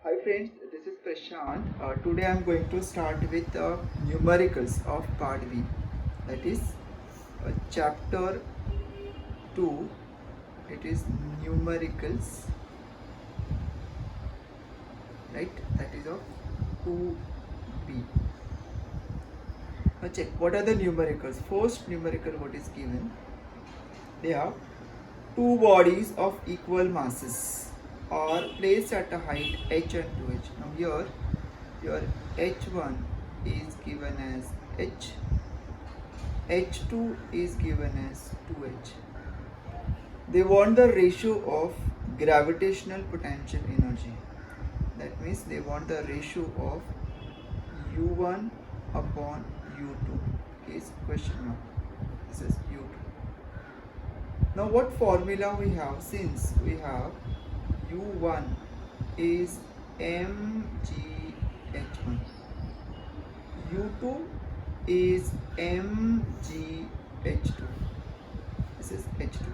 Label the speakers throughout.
Speaker 1: Hi friends, this is Prashant. Today I am going to start with numericals of part B. That is chapter 2. It is numericals, right? That is of 2B. Now check what are the numericals. First numerical what is given. They have two bodies of equal masses are placed at a height h and 2h. Now here your h1 is given as h, h2 is given as 2h. They want the ratio of gravitational potential energy. That means they want the ratio of u1 upon u2 is question mark. This is u2. Now what formula we have? Since we have u1 is mgh1, u2 is mgh2, this is h2.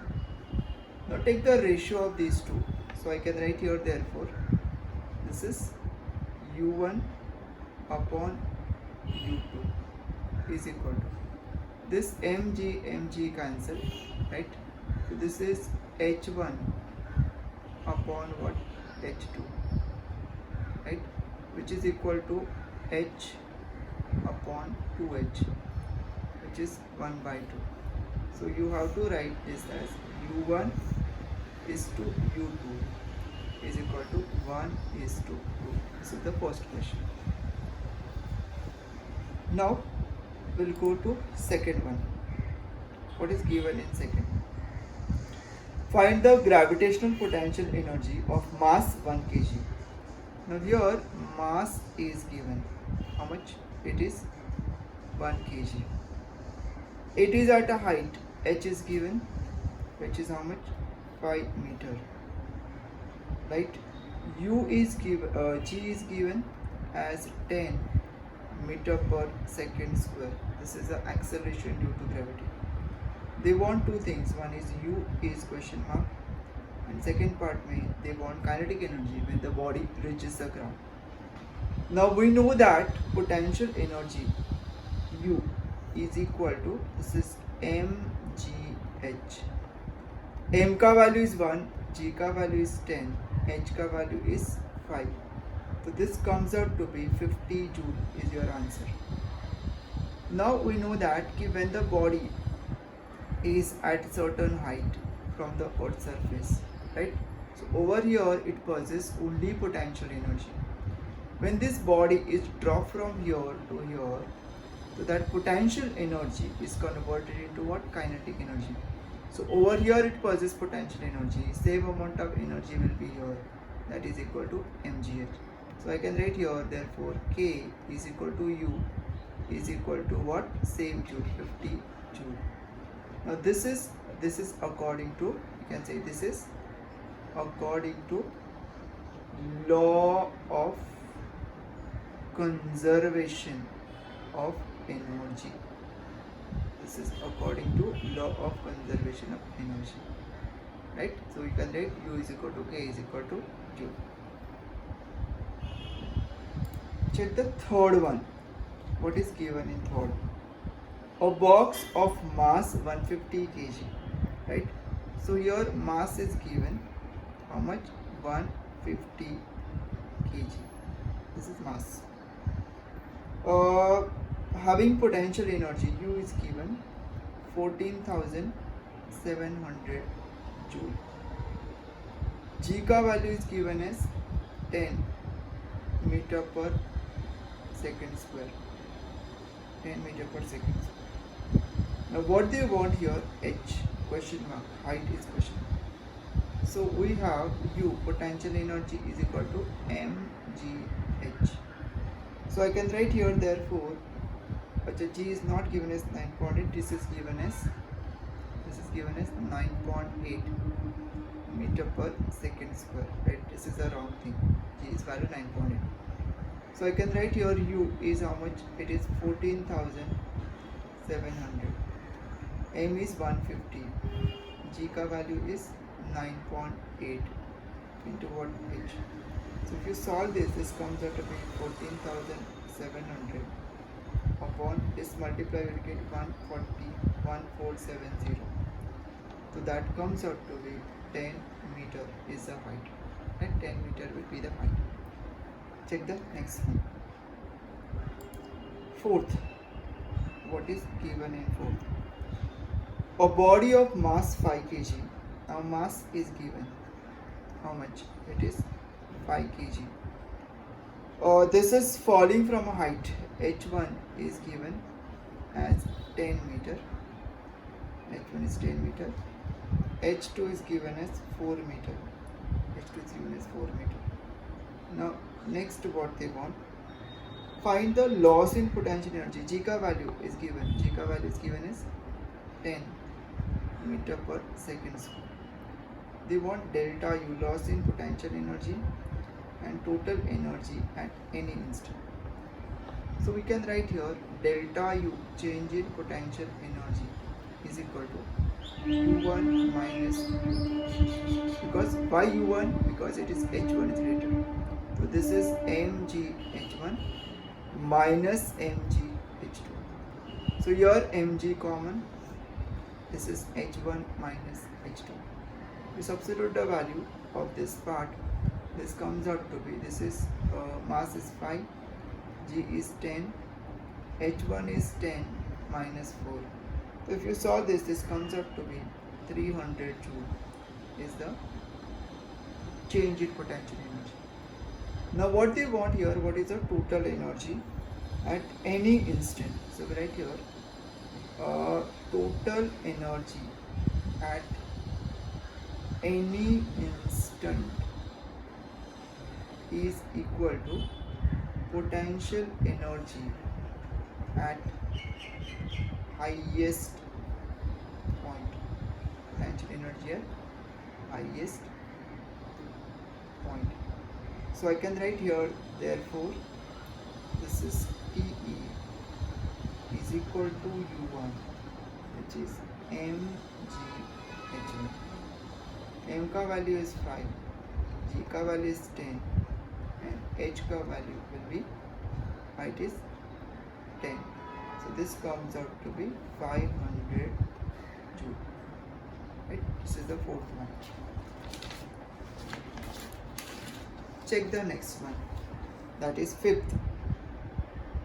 Speaker 1: Now take the ratio of these two. So I can write here therefore this is u1 upon u2 is equal to this mg cancel, right? So this is h1 upon what? h2, right? Which is equal to h upon 2h, which is 1 by 2. So you have to write this as u1 is to u2 is equal to 1 is to 2. This is the first question. Now we'll go to second one. What is given in second? Find the gravitational potential energy of mass 1 kg. Now here mass is given. How much? It is 1 kg. It is at a height h is given, which is how much? 5 meter. Right? U is given, g is given as 10 meter per second square. This is the acceleration due to gravity. They want two things. One is u is question mark, and second part they want kinetic energy when the body reaches the ground. Now we know that potential energy u is equal to, this is mgh. M का value is 1, g का value is 10, h का value is 5. So this comes out to be 50 joule is your answer. Now we know that when the body is at certain height from the earth's surface, right? So over here it possesses only potential energy. When this body is dropped from here to here, so that potential energy is converted into what? Kinetic energy. So over here it possesses potential energy, same amount of energy will be here, that is equal to mgh. So I can write here therefore k is equal to u is equal to what? Same joule, 50 joule. Now this is according to, you can say this is according to law of conservation of energy. This is according to law of conservation of energy, right? So you can write u is equal to k is equal to joule. Check the third one. What is given in third? A box of mass 150 kg, right? So here mass is given how much? 150 kg. This is mass. Having potential energy u is given 14,700 joule. G का value is given as 10 meter per second square. 10 meter per second square. Now what they want here? H question mark, height is question mark. So we have u potential energy is equal to mgh. So I can write here therefore, but g is not given as 9.8. This is given as 9.8 meter per second square. Right? This is a wrong thing. G is value 9.8. So I can write here u is how much? It is 14,700. M is 150. G का value is 9.8 into what? H. So if you solve this, this comes out to be 14,700 upon this multiply will get 140,1470. So that comes out to be 10 meter is the height, and 10 meter will be the height. Check the next one. Fourth, what is given in fourth? A body of mass 5 kg. Now mass is given. How much? It is 5 kg. This is falling from a height. H1 is given as 10 meter. H1 is 10 meter. H2 is given as 4 meter. H2 is given as 4 meter. Now next what they want. Find the loss in potential energy. G ka value is given. G ka value is given as 10 meter per second square. They want delta U, loss in potential energy, and total energy at any instant. So we can write here delta U, change in potential energy, is equal to U1 minus U2. Because why U1? Because it is H1 is greater. So this is mg H1 minus mg H2. So here mg common. This is H1 minus H2. You substitute the value of this part. This comes out to be, this is mass is 5, G is 10, H1 is 10 minus 4. So if you solve this, this comes out to be 300 joule is the change in potential energy. Now what they want here, what is the total energy at any instant? So we write here total energy at any instant is equal to potential energy at highest point. Potential energy at highest point. So I can write here, therefore this is TE is equal to U1, which is mgH1. M ka value is 5, G ka value is 10, and H ka value will be, height is 10. So this comes out to be 500 joule. Right? This is the fourth one. Check the next one. That is fifth.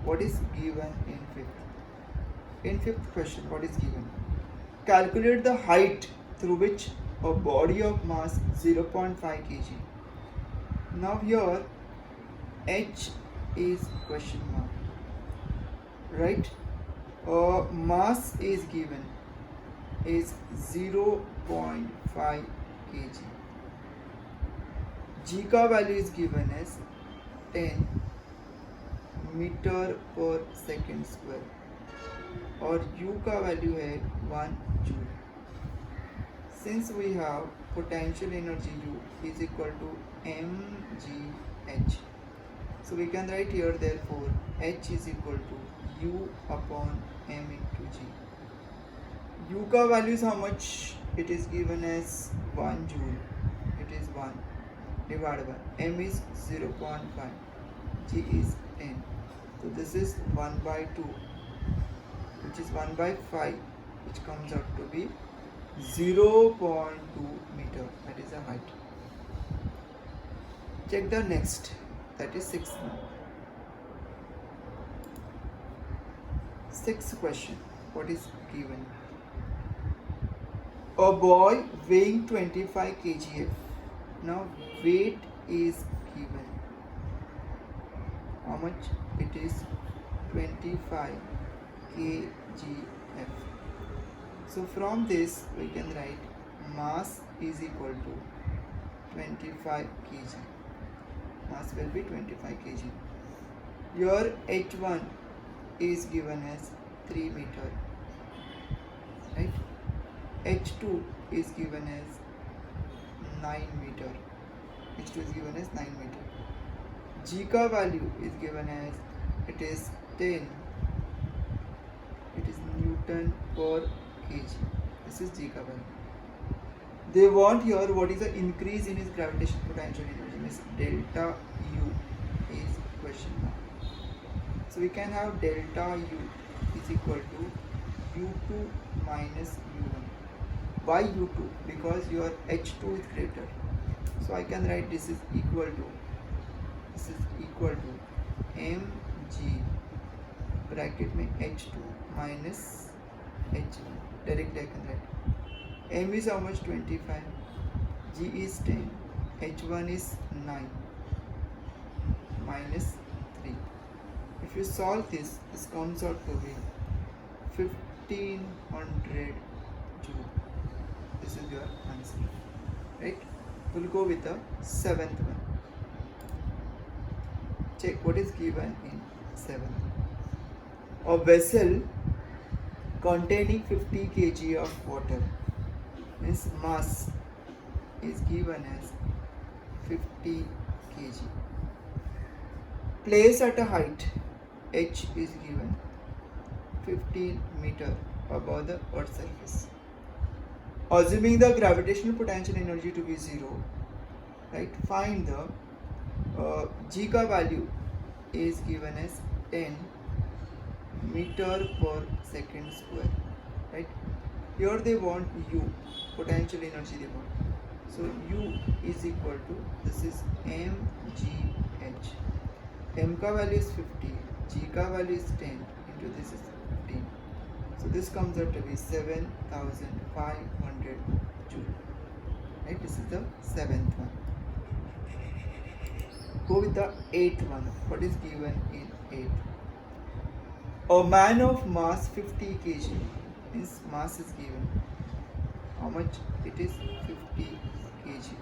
Speaker 1: What is given in fifth? In fifth question, what is given? Calculate the height through which a body of mass 0.5 kg. Now here H is question mark, right? Mass is given is 0.5 kg. G ka value is given as 10 meter per second square, और U का value है 1 joule. Since we have potential energy U is equal to mgh, so we can write here therefore H is equal to U upon m into G. U का value is how much? It is given as 1 joule. It is 1 divided by m is 0.5, G is 10. So this is 1 by 2, which is 1 by 5, which comes out to be 0.2 meter. That is the height. Check the next. That is sixth one. Sixth question. What is given? A boy weighing 25 kgf. Now weight is given. How much? It is 25 kgf. So from this we can write mass is equal to 25 kg. Mass will be 25 kg. Your H1 is given as 3 meter, right? H2 is given as 9 meter. H2 is given as 9 meter. G ka value is given as, it is 10. It is Newton per kg. This is G ka value. They want here what is the increase in his gravitational potential energy. means delta U is question mark. So we can have delta U is equal to U2 minus U1. Why U2? Because your H2 is greater. So I can write this is equal to mg bracket में H2 minus H1. Directly I can write. M is how much? 25. G is 10. H1 is 9 minus 3. If you solve this comes out to be 1500 joule. This is your answer, right? We'll go with the seventh one. Check what is given in seventh. A vessel containing 50 kg of water, means mass is given as 50 kg. Placed at a height h is given 15 meter above the earth's surface. Assuming the gravitational potential energy to be 0, right? Find the g ka value is given as 10 meter per second square, right? Here they want u, potential energy they want. So u is equal to, this is mgh. M ka value is 50, g ka value is 10 into this is 15. So this comes out to be 7500 joule, right? This is the seventh one. Go with the eighth one. What is given in eighth? A man of mass 50 kg, means mass is given. How much? It is 50 kg.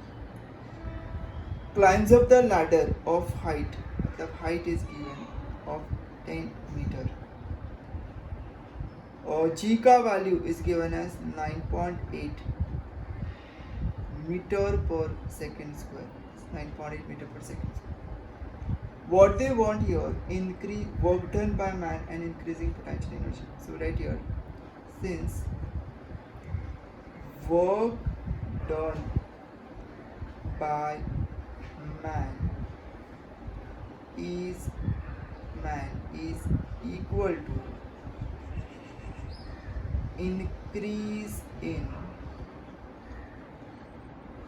Speaker 1: Climbs up the ladder of height. The height is given of 10 meter. G ka value is given as 9.8 meter per second square. 9.8 meter per second square. What they want here, increase work done by man and increasing potential energy. So right here, since work done by man is equal to increase in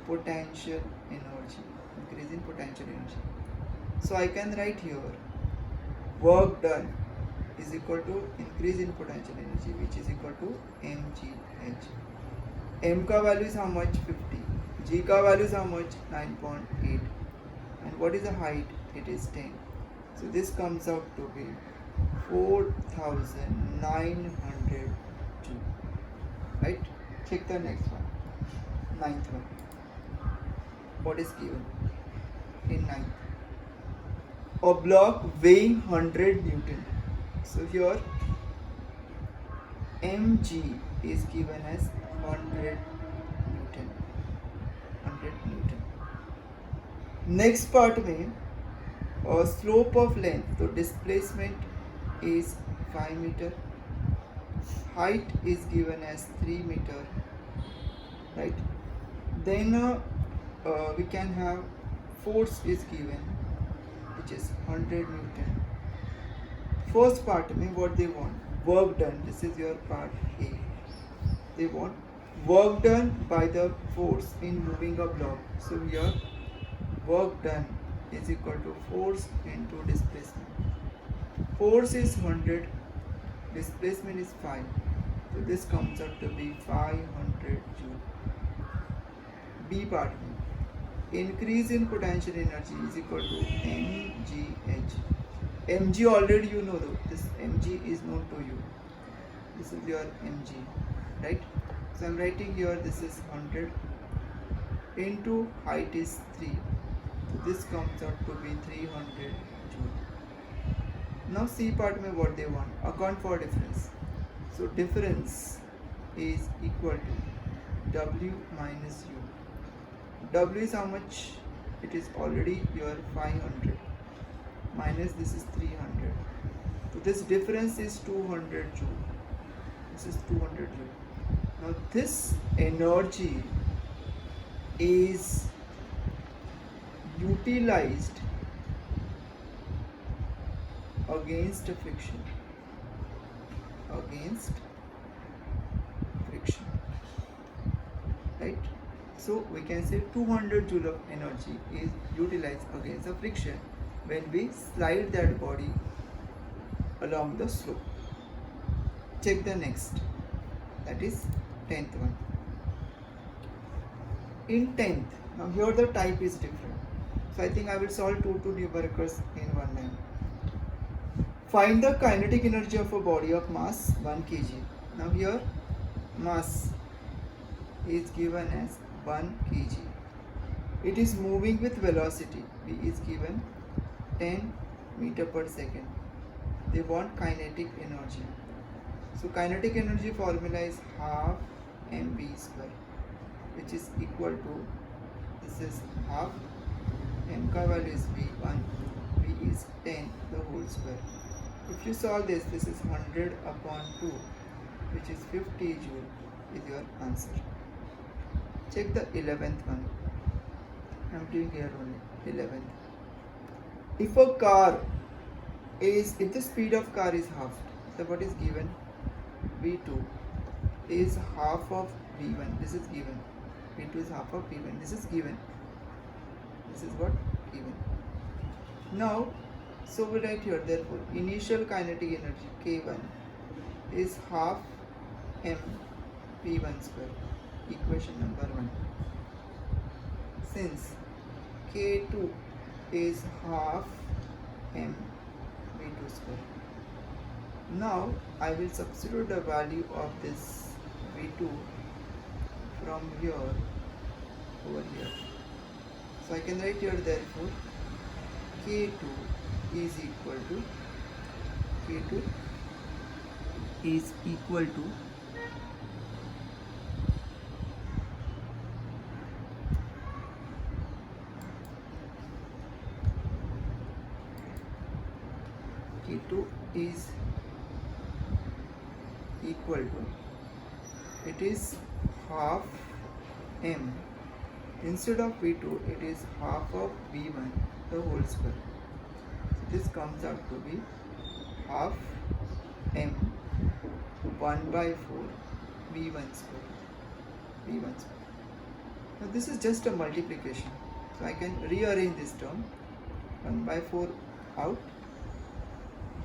Speaker 1: potential energy. Increase in potential energy. So I can write here work done is equal to increase in potential energy, which is equal to mgh. M ka value is how much? 50. G ka value is how much? 9.8. And what is the height? It is 10. So this comes out to be 4900 joule. Right? Check the next one. Ninth one. What is given in ninth? A block weighing 100 Newton. So here mg is given as 100 Newton. 100 Newton. Next part में slope of length, so displacement is 5 meter. Height is given as 3 meter, right? Then we can have force is given, which is 100 Newton. First part में what they want, work done. This is your part A. They want work done by the force in moving a block. So here work done is equal to force into displacement. Force is 100, displacement is 5. So this comes out to be 500 joule. B part में increase in potential energy is equal to mgh. Mg already you know though. This mg is known to you. This is your mg, right? So I'm writing here this is 100 into height is 3. So this comes out to be 300 joule. Now C part में what they want, account for difference. So difference is equal to W minus U. W is how much? It is already your 500 minus this is 300. So this difference is 200 joule. This is 200 joule. Now this energy is utilized against friction. Against friction, right? So we can say 200 joule of energy is utilized against the friction when we slide that body along the slope. Check the next, that is 10th one. In 10th, now here the type is different, so I think I will solve two numericals in one line. Find the kinetic energy of a body of mass 1 kg. Now here mass is given as 1 kg. It is moving with velocity. V is given 10 meter per second. They want kinetic energy. So kinetic energy formula is half mv square, which is equal to, this is half, m ka value is v1, v is 10 the whole square. If you solve this, this is 100 upon 2, which is 50 joule is your answer. Check the 11th one. I am doing here only 11th. If the speed of car is half, so what is given? V2 is half of V1. This is given. V2 is half of V1. This is given. This is what? Given. Now, so we write here, therefore, initial kinetic energy K1 is half m V1 square. Equation number 1. Since K2 is half m V2 square. Now I will substitute the value of this V2 from here over here. So I can write here, therefore K2 is equal to K2 is equal to K2 is equal to, it is half m, instead of V2 it is half of V1 the whole square. So this comes out to be half m 1 by 4 V1 square. V1 square. Now this is just a multiplication, so I can rearrange this term. 1 by 4 out,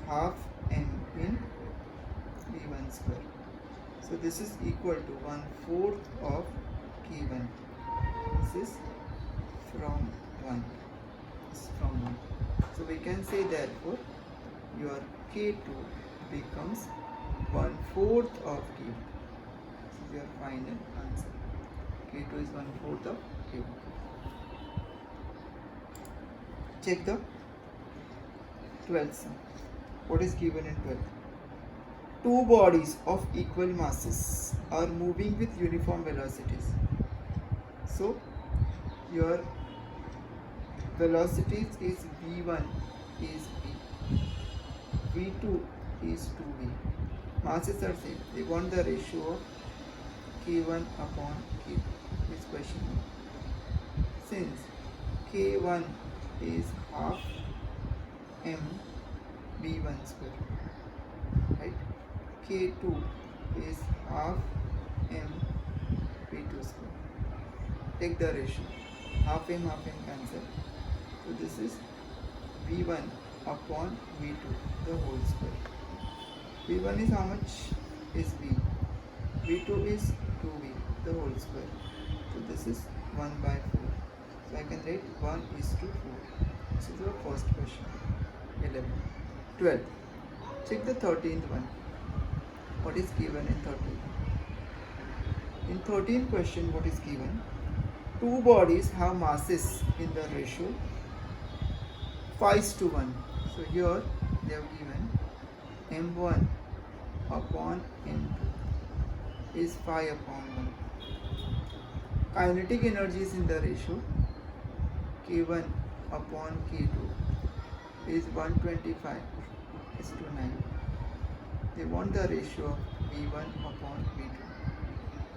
Speaker 1: half m in V1 square. So this is equal to 1/4 of K1. This is from 1. This is from 1. So we can say, therefore your K2 becomes 1/4 of K1. This is your final answer. K2 is 1/4 of K1. Check the 12th sum. What is given in 12th? Two bodies of equal masses are moving with uniform velocities. So your velocities is V1 is V, V2 is 2V. Masses are same. They want the ratio of K1 upon K2. This question. Since K1 is half m V1 square, right? K2 is half m V2 square. Take the ratio. Half m cancel. So this is V1 upon V2 the whole square. V1 is how much? Is V. V2 is 2V the whole square. So this is 1 by 4. So I can write 1 is to 4. This is the first question. 11. 12. Check the 13th one. What is given in 13? In 13th question, what is given? Two bodies have masses in the ratio 5:1. So here they have given m1 upon m2 is 5 upon 1. Kinetic energy is in the ratio K1 upon K2 is 125 is to 9. They want the ratio of V1 upon V2.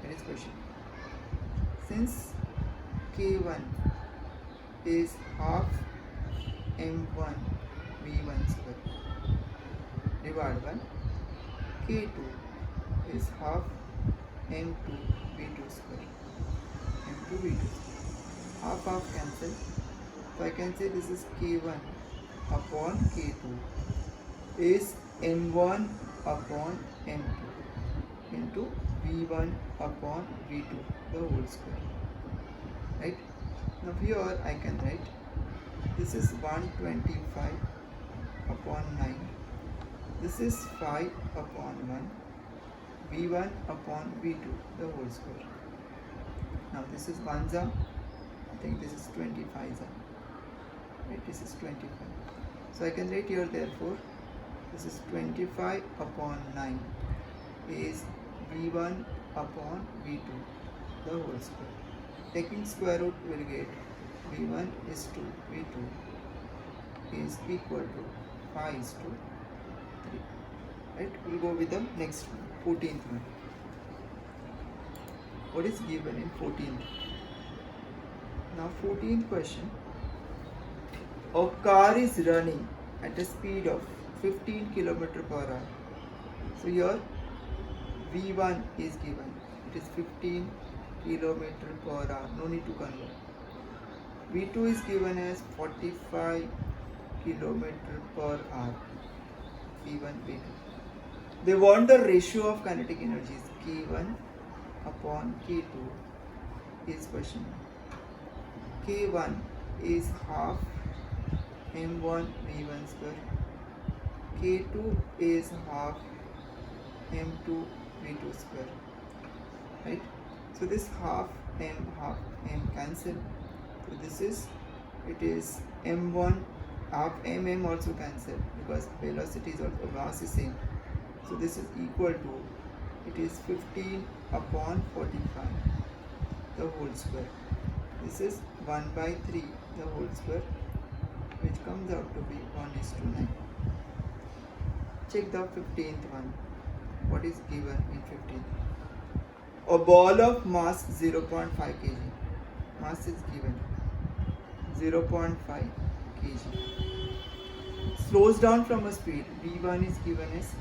Speaker 1: That is question. Since K1 is half m1 v1 square divided by k2 is half m2 v2 square. m2 v2 half cancel, so I can say this is k1 upon k2 is m1 upon m2 into v1 upon v2 the whole square. Right? Now here I can write this is 125 upon 9, this is 5 upon 1, v1 upon v2 the whole square. Now this is 1 za, I think this is 25 za, right? This is 25. So I can write here therefore this is 25 upon 9 is v1 upon v2 the whole square. Taking square root will get v1 is 2, v2 is equal to 5 is to 3. Right? We'll go with the next one, 14th one. What is given in 14th? Now 14th question. A car is running at a speed of 15 km per hour. So here v1 is given. It is 15 km per hour. No need to convert. v2 is given as 45 km per hour. v1, v2. They want the ratio of kinetic energies k1 upon k2 is question. k1 is half m1 v1 square. k2 is half m2 v2 square. Right? So this half m cancel. So this is, it is m1 half mm also cancel because velocity is also, mass is same. So this is equal to, it is 15 upon 45 the whole square. This is 1 by 3 the whole square, which comes out to be 1:9. Check the 15th one. What is given in 15th? A ball of mass 0.5 kg. Mass is given 0.5 kg. Slows down from a speed. v1 is given as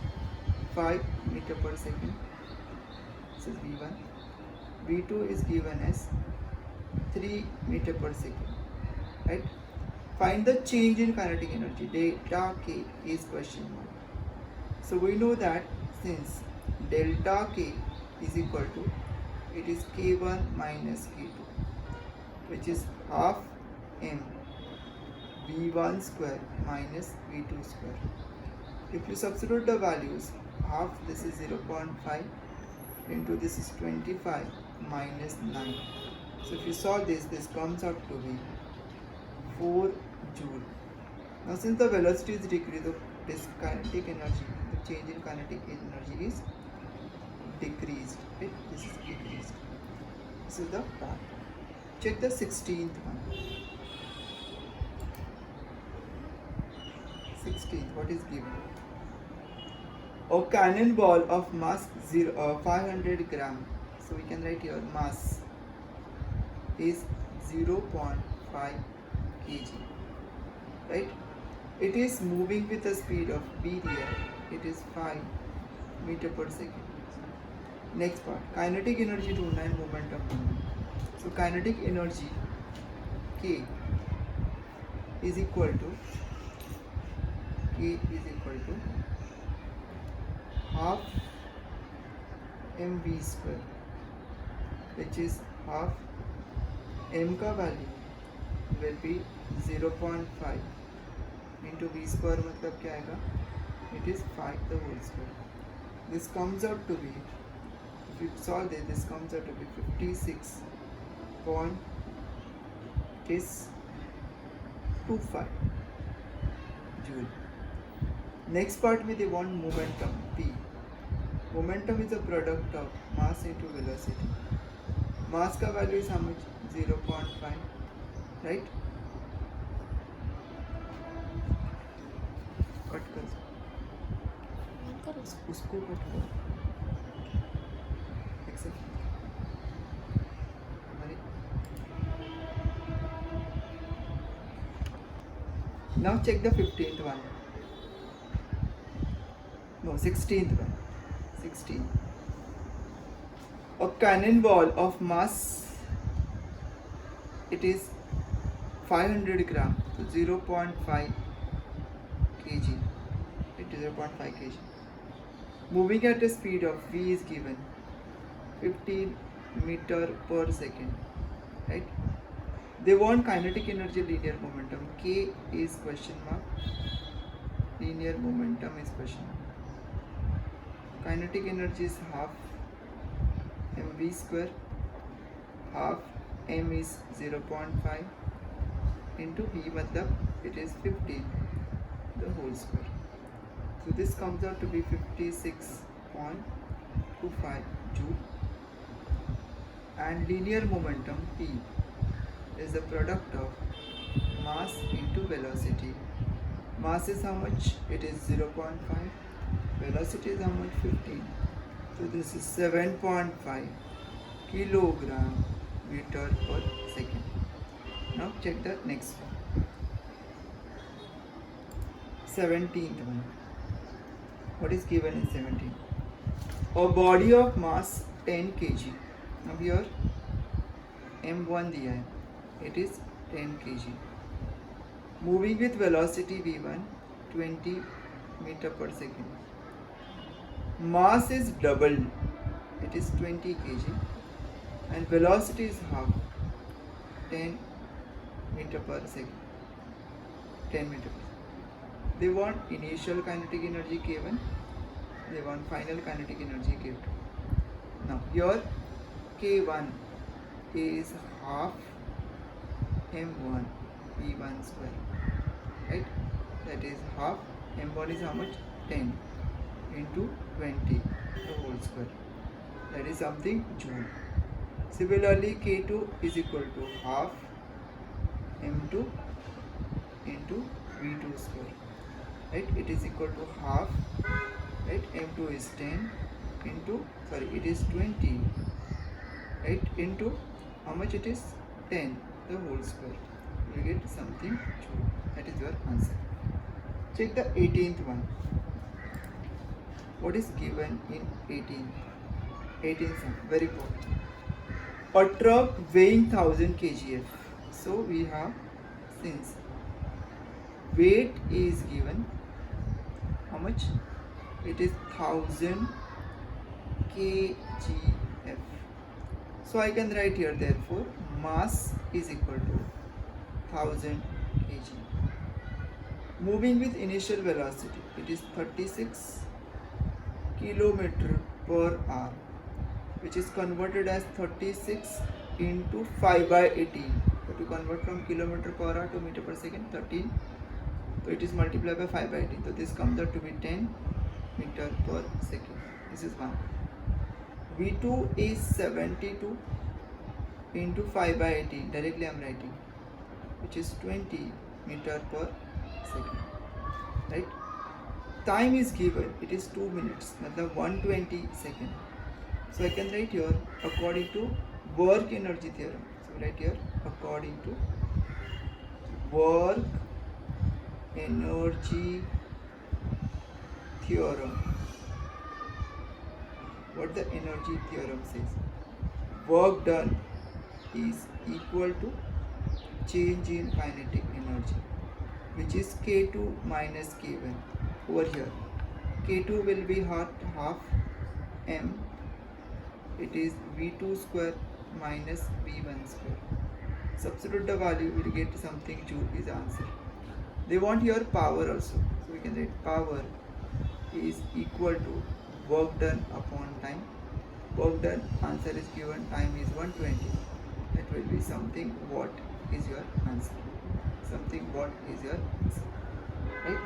Speaker 1: 5 meter per second. This is v1. v2 is given as 3 meter per second. Right? Find the change in kinetic energy. Delta K is question mark. So we know that since delta K is equal to, it is K1 minus K2, which is half m V1 square minus V2 square. If you substitute the values, half this is 0.5 into this is 25 minus 9. So if you solve this, this comes out to be 4 joule. Now since the velocity is decreased, this kinetic energy, the change in kinetic energy is decreased. Right? This is decreased. This is the part. Check the 16th one. 16th, what is given? A cannonball of mass 500 gram. So we can write here mass is 0.5 kg. Right? It is moving with a speed of v here. It is 5 meter per second. Next part, kinetic energy to 9 momentum. So kinetic energy K is equal to half mv square, which is half m का value will be 0.5 into v square मतलब क्या आएगा? It is 5 the whole square. This comes out to be, if you solve this comes out to be 56.25 joule. Next part में they want momentum P. Momentum is a product of mass into velocity. Mass का value is how much? 0.5, right? Cut कर उसको cut कर accept. 1 Now check the 15th one. No, 16th one. 16. A cannonball of mass, it is 500 gram, so 0.5 kg. It is 0.5 kg. Moving at a speed of v is given 15 meter per second. Right? They want kinetic energy, linear momentum. K is question mark. Linear momentum is question mark. Kinetic energy is half mv square. Half m is 0.5 into v, matlab it is 15, the whole square. So this comes out to be 56.25 joule. And linear momentum P is the product of mass into velocity. Mass is how much? It is 0.5. Velocity is how much? 15. So this is 7.5 kilogram meter per second. Now check the next one. 17th one. What is given in 17? A body of mass 10 kg. Now here m1 दिया है. It is 10 kg. Moving with velocity v1 20 meter per second. Mass is doubled. It is 20 kg. And velocity is half. 10 meter per second. 10 meter per second. They want initial kinetic energy K1. They want final kinetic energy K2. Now here K1 is half m1 v1 square. Right? That is half. m1 is how much? 10 into 20, the whole square. That is something joule. Similarly, K2 is equal to half m2 into v2 square. Right? It is equal to half. Right? m2 is 10 into, sorry, it is 20. Right? Into how much it is? 10, the whole square. You will get something joule. That is your answer. Check the 18th one. What is given in 18th? 18th one, very important. A truck weighing 1000 kgf. So we have, since weight is given, how much? It is 1000 kgf. So I can write here, therefore mass is equal to 1000 kg. Moving with initial velocity, it is 36 kilometer per hour, which is converted as 36 into 5 by 18. So to convert from kilometer per hour to meter per second, 13. So it is multiplied by 5 by 18. So this comes out to be 10 meter per second. This is one. V2 is 72 into 5 by 18. Directly I am writing, which is 20 meter per second. Right? Time is given. It is 2 minutes. Matlab 120 seconds. So I can write here according to work energy theorem. So write here according to work energy theorem. What the energy theorem says? Work done is equal to change in kinetic energy, which is K2 minus K1. Over here, K2 will be half m. It is V2 square minus V1 square. Substitute the value, we will get something joule is answer. They want here power also. So we can write power is equal to work done upon time. Work done, answer is given, time is 120. That will be something what is your answer. Something what is your answer. Right?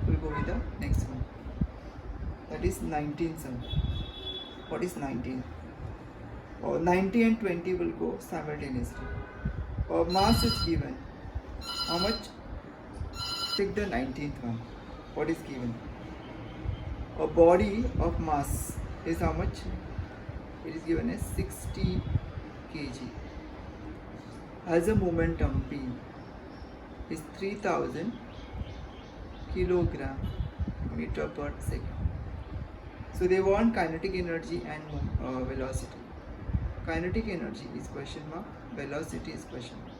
Speaker 1: We'll go with the next one. That is 19th sum. What is 19? 90 and 20 will go simultaneously. Mass is given. How much? Check the 19th one. What is given? A body of mass is how much? It is given as 60 kg. Has a momentum P is 3000 kilogram meter per second. So they want kinetic energy and velocity. Kinetic energy is question mark, velocity is question mark.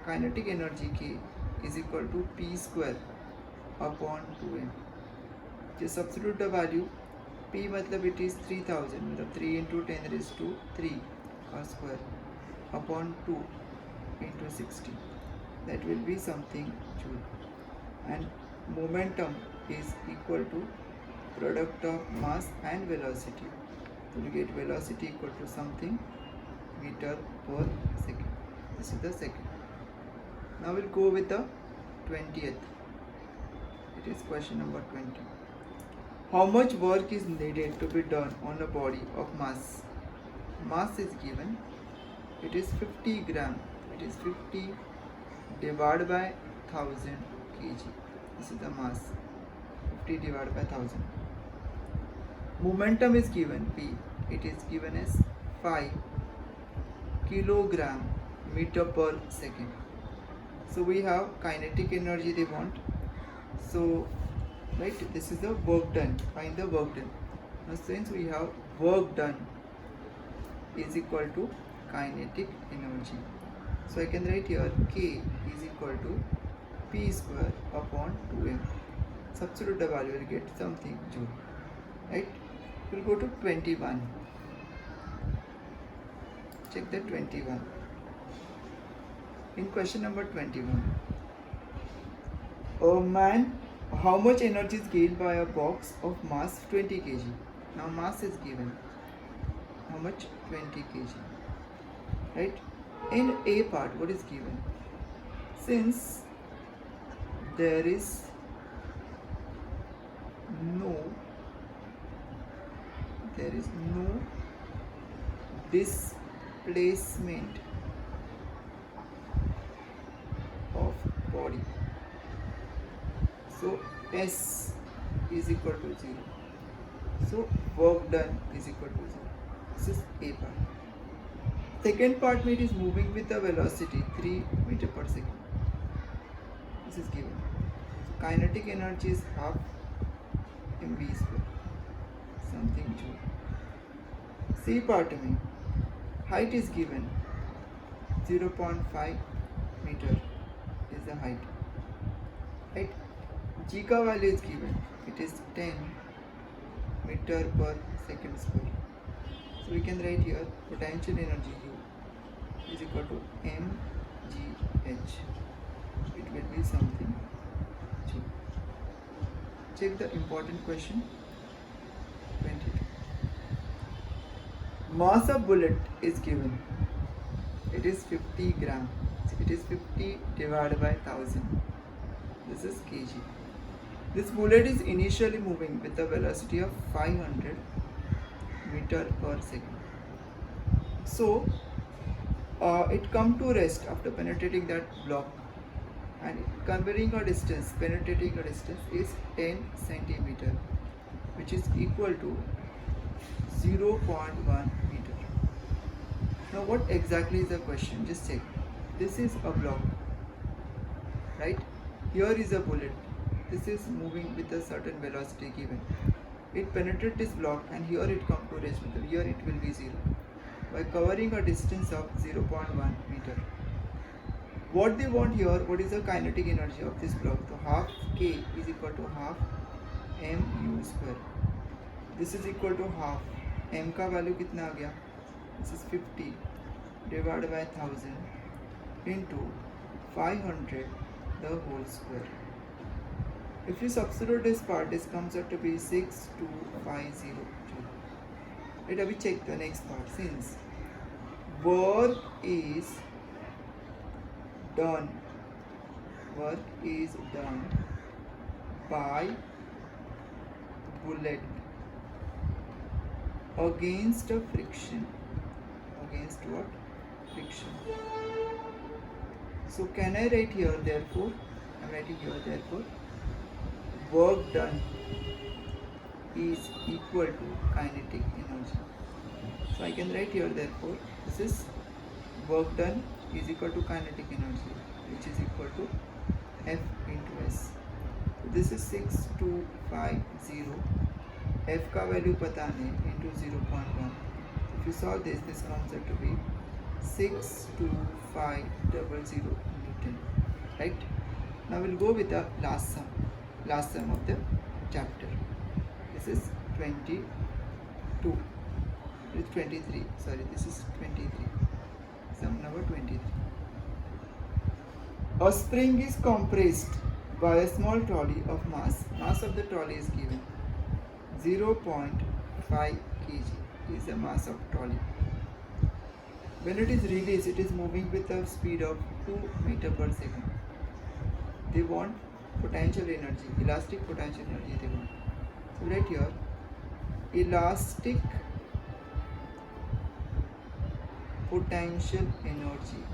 Speaker 1: Kinetic energy K is equal to P square upon 2m. Just substitute the value. P matlab it is 3000, matlab 3 into 10 raised to 3 square upon 2 into 60. That will be something joule. And momentum is equal to product of mass and velocity. So we get velocity equal to something meter per second. This is the second. Now we'll go with the 20th. It is question number 20. How much work is needed to be done on a body of mass? Mass is given. It is 50 gram. It is 50 divided by 1000 kg. This is the mass. 50 divided by 1000. Momentum is given P. It is given as 5 kilogram meter per second. So we have kinetic energy they want. So right, this is the work done. Find the work done. Now since we have work done is equal to kinetic energy, so I can write here K is equal to P square upon 2m. Substitute the value, will get something joule. Right? We'll go to 21. Check the 21. In question number 21, a man, how much energy is gained by a box of mass 20 kg? Now mass is given. How much? 20 kg. Right? In A part, what is given? Since there is no displacement of body, so S is equal to 0. So work done is equal to 0. This is A part. Second part it is moving with the velocity 3 meter per second. This is given. So kinetic energy is half mv square. Something joule. C part में height is given 0.5 meter is the height. Right? G का value is given. It is 10 meter per second square. So we can write here potential energy U is equal to mgh. It will be something joule. Check the important question. 22. Mass of bullet is given. It is 50 gram. It is 50 divided by 1000. This is kg. This bullet is initially moving with a velocity of 500 meter per second. So it come to rest after penetrating that block, and penetrating a distance is 10 centimeter, which is equal to 0.1 meter. Now what exactly is the question? Just check. This is a block, right? Here is a bullet. This is moving with a certain velocity given. It penetrates this block and here it comes to rest. Here it will be 0 by covering a distance of 0.1 meter. What they want here, what is the kinetic energy of this block? So half K is equal to half mu square. This is equal to half. M का value कितना आ गया? This is 50 divided by 1000 into 500 the whole square. If you substitute this part, this comes out to be 6250 joule. Let us check the next part. Since work is done by bullet against a friction. Against what? Friction. So can I write here therefore? I am writing here therefore work done is equal to kinetic energy. So I can write here therefore this is work done is equal to kinetic energy, which is equal to F into S. This is 6250. F का value पता नहीं into 0.1. If you solve this, this comes out to be 62500 Newton. Right? Now we'll go with the last sum of the chapter. This is 22. It's 23. Sorry, this is 23. Sum number 23. A spring is compressed by a small trolley of mass. Mass of the trolley is given 0.5 kg is the mass of trolley. When it is released, it is moving with a speed of 2 meter per second. They want potential energy, elastic potential energy they want. So right here, elastic potential energy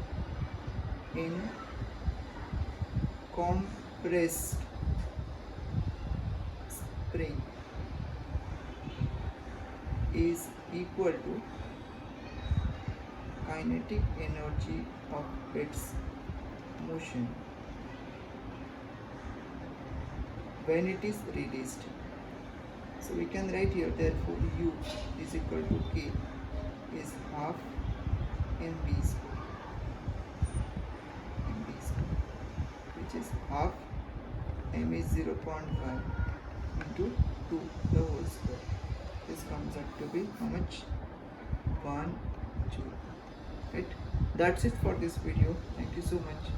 Speaker 1: in compressed spring is equal to kinetic energy of its motion when it is released. So we can write here, therefore U is equal to K is half mv square, which is half m is 0.5 into 2 the whole square. This comes out to be how much? 1 joule. Right? That's it for this video. Thank you so much.